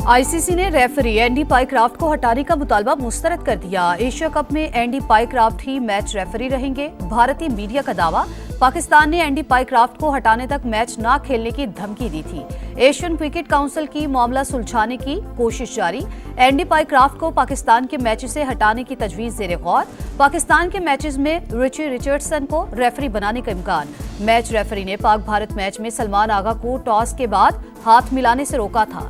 ICC ने referee Andy Pycroft को हटाने का मुतालबा मुस्तरद कर दिया। एशिया कप में एंडी पाइक्राफ्ट ही मैच रेफरी रहेंगे। भारतीय मीडिया का दावा, पाकिस्तान ने एंडी पाइक्राफ्ट को हटाने तक मैच न खेलने की धमकी दी थी। एशियन क्रिकेट काउंसिल की मामला सुलझाने की कोशिश जारी। एंडी पाइक्राफ्ट को पाकिस्तान के मैच से हटाने की तजवीज ज़ेरे गौर। पाकिस्तान के मैचेस में रिची रिचर्डसन को रेफरी बनाने का इम्कान। मैच रेफरी ने पाक भारत मैच में सलमान आगा को टॉस के बाद हाथ मिलाने से रोका था।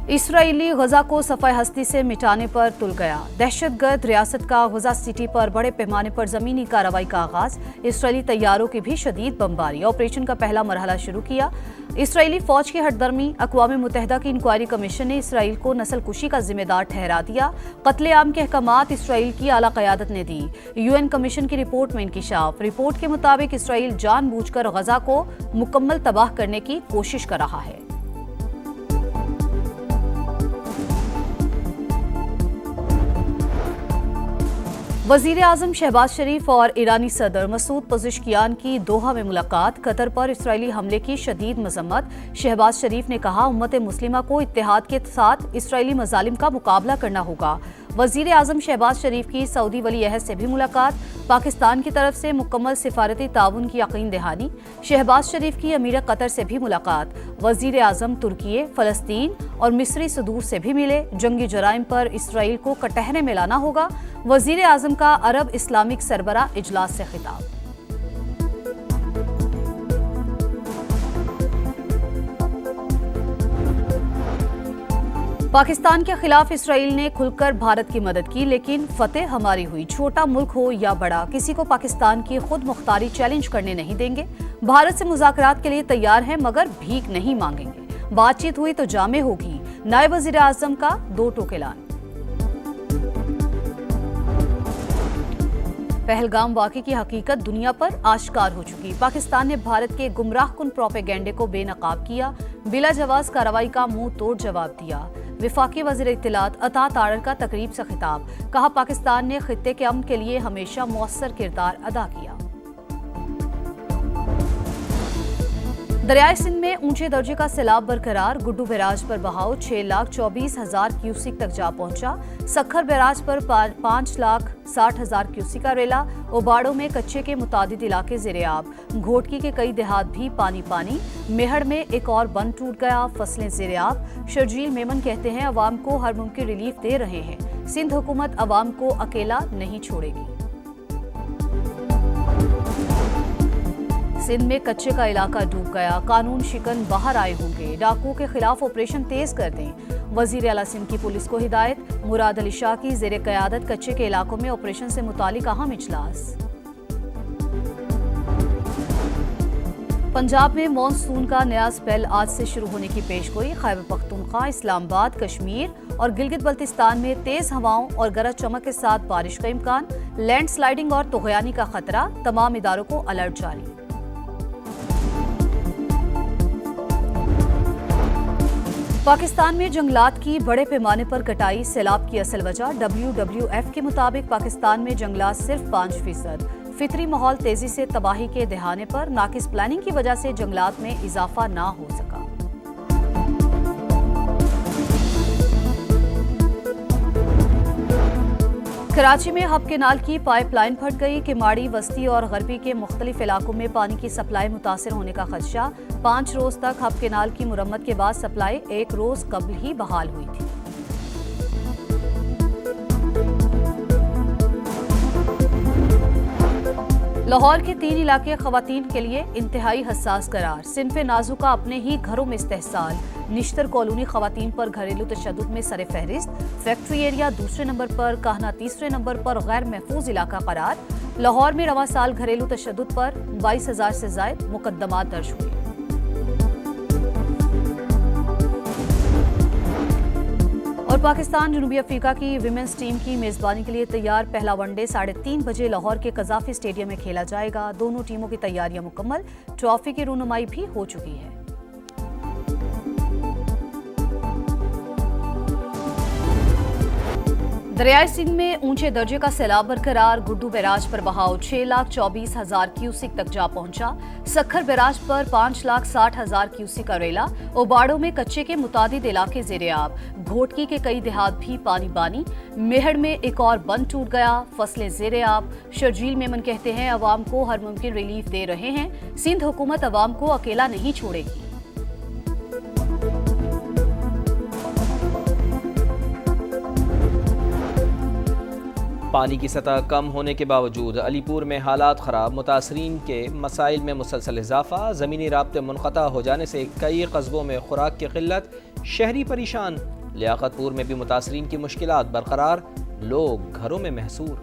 इसराइली गजा को सफाई हस्ती से मिटाने पर तुल गया। दहशतगर्द रियासत का गजा सिटी पर बड़े पैमाने पर जमीनी कार्रवाई का आगाज। इसराइली तैयारों की भी शदीद बमबारी। ऑपरेशन का पहला मरहला शुरू किया। इसराइली फौज की हटदर्मी। अक़वाम मुत्तहिदा की इंक्वायरी कमीशन ने इसराइल को नस्लकुशी का जिम्मेदार ठहरा दिया। कत्लेआम के अहकामात इसराइल की आला क़यादत ने दी। यूएन कमीशन की रिपोर्ट में इंकिशाफ। रिपोर्ट के मुताबिक इसराइल जानबूझकर गजा को मुकम्मल तबाह करने की कोशिश कर रहा है। वजीर आजम शहबाज शरीफ और ईरानी सदर मसूद पज़ेश्कियान की दोहा में मुलाकात। कतर पर इसराइली हमले की शदीद मजम्मत। शहबाज शरीफ ने कहा, उम्मत मुस्लिमा को इत्तेहाद के साथ इसराइली मजालिम का मुकाबला करना होगा। वजीर आजम शहबाज शरीफ की सऊदी वली अहद से भी मुलाकात। पाकिस्तान की तरफ से मुकम्मल सिफारती ताउन की यकीन दहानी। शहबाज शरीफ की अमीर कतर से भी मुलाकात। वजीर आजम तुर्की, फलस्तीन और मिस्री सदूर से भी मिले। जंगी जराइम पर इसराइल को कटहरे में लाना होगा। वजीर आजम का अरब इस्लामिक सरबरा इजलास से खिताब। पाकिस्तान के खिलाफ इसराइल ने खुलकर भारत की मदद की, लेकिन फतेह हमारी हुई। छोटा मुल्क हो या बड़ा, किसी को पाकिस्तान की खुद मुख्तारी चैलेंज करने नहीं देंगे। भारत से मुज़ाकरात के लिए तैयार हैं, मगर भीख नहीं मांगेंगे। बातचीत हुई तो जामे होगी। नायब वज़ीर आज़म का दो टोक ऐलान। पहलगाम वाक़े की हकीकत दुनिया पर आश्कार हो चुकी। पाकिस्तान ने भारत के गुमराहकुन प्रोपेगेंडे को बेनकाब किया। बिला जवाज कार्रवाई का मुंह तोड़ जवाब दिया। विफाकी वज़ीर इत्तलात अता तारर का तकरीब से खिताब। कहा, पाकिस्तान ने खित्ते के अमन के लिए हमेशा मौसर किरदार अदा किया। दरियाए सिंध में ऊंचे दर्जे का सैलाब बरकरार। गुड्डू बैराज पर बहाव 6,24,000 क्यूसिक तक जा पहुंचा। सखर बैराज पर 5,60,000 क्यूसिक का रेला। ओबाड़ो में कच्चे के मुतादिद इलाके ज़ेरे-आब। घोटकी के कई देहात भी पानी पानी। मेहड़ में एक और बंद टूट गया, फसलें ज़ेरे-आब। शर्जील मेमन कहते हैं, अवाम को हर मुमकिन रिलीफ दे रहे हैं। सिंध हुकूमत अवाम को अकेला नहीं छोड़ेगी। सिंध में कच्चे का इलाका डूब गया। कानून शिकन बाहर आए होंगे। डाकुओं के खिलाफ ऑपरेशन तेज कर दें। वजीर आला सिंध की पुलिस को हिदायत। मुराद अली शाह की ज़ेरे क़यादत कच्चे के इलाकों में ऑपरेशन से मुतालिक अहम इजलास। पंजाब में मॉनसून का नया स्पेल आज से शुरू होने की पेशगोई। खैबर पख्तूनख्वा, इस्लामाबाद, कश्मीर और गिलगित बल्तिस्तान में तेज हवाओं और गरज चमक के साथ बारिश का इम्कान। लैंडस्लाइडिंग और तोग़यानी का खतरा। तमाम इदारों को अलर्ट जारी। पाकिस्तान में जंगलात की बड़े पैमाने पर कटाई सैलाब की असल वजह। WWF के मुताबिक पाकिस्तान में जंगलात सिर्फ 5%। फितरी माहौल तेजी से तबाही के दहाने पर नाकिस प्लानिंग की वजह से जंगलात में इजाफा ना हो सका। कराची में हब केनाल की पाइपलाइन फट गई। किमाड़ी, वस्ती और गरबी के मुख्तलिफ इलाकों में पानी की सप्लाई मुतासर होने का खदशा। 5 रोज तक हब केनाल की मुरम्मत के बाद सप्लाई 1 रोज कबल ही बहाल हुई थी। लाहौर के 3 इलाके खवातीन के लिए इंतहाई हसास करार। सिनफे नाजुका अपने ही घरों में इस्तेहसाल। निश्तर कॉलोनी खवातीन पर घरेलू तशद्दुद में सरे फहरिस्त। फैक्ट्री एरिया दूसरे नंबर पर, काहना तीसरे नंबर पर गैर महफूज इलाका करार। लाहौर में रवा साल घरेलू तशद्दुद पर 22,000 से ज्यादा मुकदमात दर्ज हुए। और पाकिस्तान जनूबी अफ्रीका की विमेंस टीम की मेजबानी के लिए तैयार। पहला वनडे 3:30 बजे लाहौर के कज़ाफी स्टेडियम में खेला जाएगा। दोनों टीमों की तैयारियां मुकम्मल। ट्रॉफी की रूनुमाई भी हो चुकी है। दरियाई सिंध में ऊंचे दर्जे का सैलाब बरकरार। गुड्डू बैराज पर बहाव 6,24,000 क्यूसिक तक जा पहुंचा। सखर बैराज पर 5,60,000 क्यूसिक का रेला। ओबाड़ो में कच्चे के मुतादिद इलाके जेरे आब। घोटकी के कई देहात भी पानी बानी। मेहड़ में एक और बंद टूट गया, फसलें जेरे आब। शर्जील मेमन कहते हैं अवाम को हर मुमकिन रिलीफ दे रहे हैं। सिंध हुकूमत अवाम को अकेला नहीं छोड़ेगी। पानी की सतह कम होने के बावजूद अलीपुर में हालात ख़राब। मुतासरीन के मसाइल में मुसलसल इजाफा। ज़मीनी राब्ते मुनक़ता हो जाने से कई कस्बों में खुराक की किल्लत, शहरी परेशान। लियाकतपुर में भी मुतासरीन की मुश्किलात बरकरार, लोग घरों में महसूर।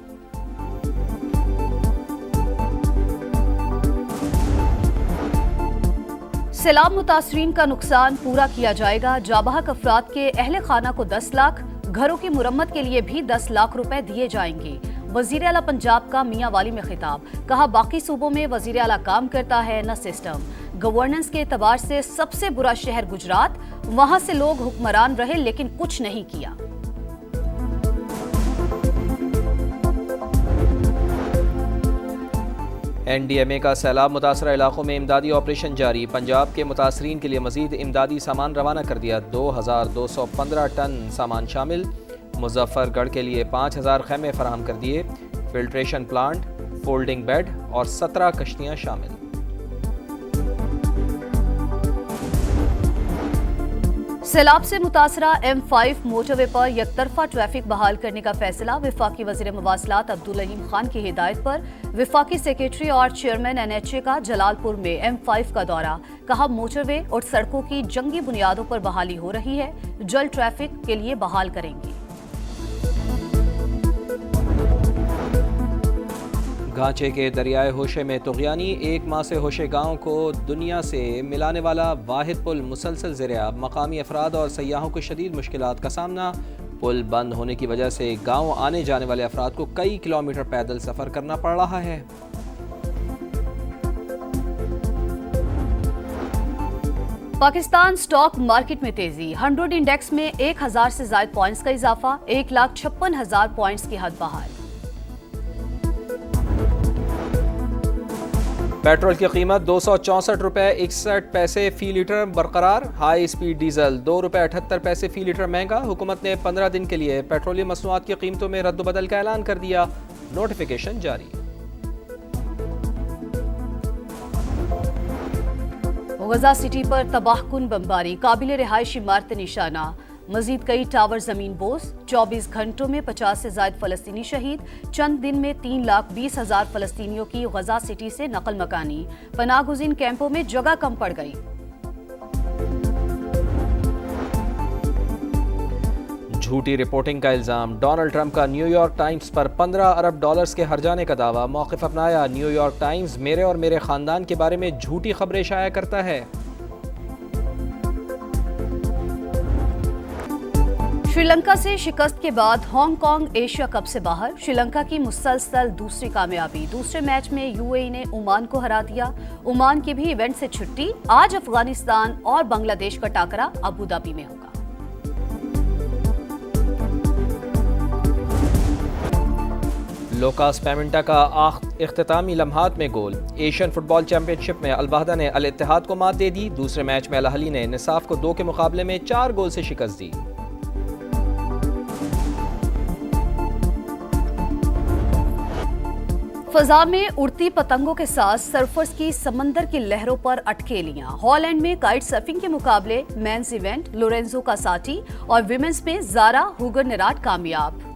सैलाब मुतासरीन का नुकसान पूरा किया जाएगा। जाबहक अफराद के अहले खाना को 10 लाख, घरों की मुरम्मत के लिए भी 10 लाख रुपए दिए जाएंगे। वजीर आला पंजाब का मियां वाली में खिताब। कहा बाकी सूबों में वजीर आला काम करता है न सिस्टम। गवर्नेंस के एतबार से सबसे बुरा शहर गुजरात, वहां से लोग हुक्मरान रहे लेकिन कुछ नहीं किया। NDMA का सैलाब मुतासरा इलाकों में इमदादी ऑपरेशन जारी। पंजाब के मुतासरीन के लिए मजीद इमदादी सामान रवाना कर दिया। 2,215 टन सामान शामिल। मुजफ्फरगढ़ के लिए 5,000 खैमे फराहम कर दिए। फिल्ट्रेशन प्लांट, फोल्डिंग बेड और 17 कश्तियाँ शामिल। सैलाब से मुतासरा M5 मोटरवे पर यकतरफा ट्रैफिक बहाल करने का फैसला। विफाकी वजीर मवासलात अब्दुल अलीम खान की हिदायत पर विफाकी सेक्रेटरी और चेयरमैन NHA का जलालपुर में M5 का दौरा। कहा मोटरवे और सड़कों की जंगी बुनियादों पर बहाली हो रही है, जल्द ट्रैफिक के लिए बहाल करेंगे। गांचे के दरियाए होशे में तुगयानी। एक माह से होशे गांव को दुनिया से मिलाने वाला वाहिद पुल मुसलसल ज़ेर-ए-आब। मकामी अफराद और सयाहों को शदीद मुश्किलात का सामना। पुल बंद होने की वजह से गांव आने जाने वाले अफराद को कई किलोमीटर पैदल सफ़र करना पड़ रहा है। पाकिस्तान स्टॉक मार्केट में तेजी। 100 इंडेक्स में 1,000 से ज्यादा पॉइंट्स का इजाफा। 1,56,000 पॉइंट्स की हद बहाल। पेट्रोल की कीमत 264 रुपये 61 पैसे फी लीटर बरकरार। हाई स्पीड डीजल 2 रुपये 78 पैसे फी लीटर महंगा। हुकूमत ने 15 दिन के लिए पेट्रोलियम मसनूआत की कीमतों में रद्द-बदल का ऐलान कर दिया। नोटिफिकेशन जारी। गजा सिटी पर तबाहकुन बमबारी, काबिल रिहायशी इमारत निशाना। मजीद कई टावर जमीन बोस। 24 घंटों में 50 से ज्यादा फलस्तीनी शहीद। चंद दिन में 3,20,000 फलस्तीनियों की गजा सिटी से नकल मकानी। पनाहगुज़ीन कैंपों में जगह कम पड़ गई। झूठी रिपोर्टिंग का इल्जाम। डोनाल्ड ट्रंप का न्यूयॉर्क टाइम्स पर $15 अरब के हर्जाने का दावा। मौक़िफ़ अपनाया। न्यूयॉर्क टाइम्स मेरे और मेरे खानदान के बारे में झूठी खबरें शाया करता है। श्रीलंका से शिकस्त के बाद हांगकांग एशिया कप से बाहर। श्रीलंका की मुसलसल दूसरी कामयाबी। दूसरे मैच में UAE ने ओमान को हरा दिया। ओमान की भी इवेंट से छुट्टी। आज अफगानिस्तान और बांग्लादेश का टाकरा अबू धाबी में होगा। लोकास पेमेंटा का इख्तितामी लम्हात में गोल। एशियन फुटबॉल चैंपियनशिप में अल-बहदा ने अल-इत्तेहाद को मात दे दी। दूसरे मैच में अल-अहली ने निसाफ को 2 के मुकाबले में 4 गोल से शिकस्त दी। फजा में उड़ती पतंगों के साथ सर्फर्स की समंदर की लहरों पर अटकेलियां। हॉलैंड में काइट सर्फिंग के मुकाबले मेंस इवेंट लोरेंजो कासाटी और विमेंस में जारा हुगर निराट कामयाब।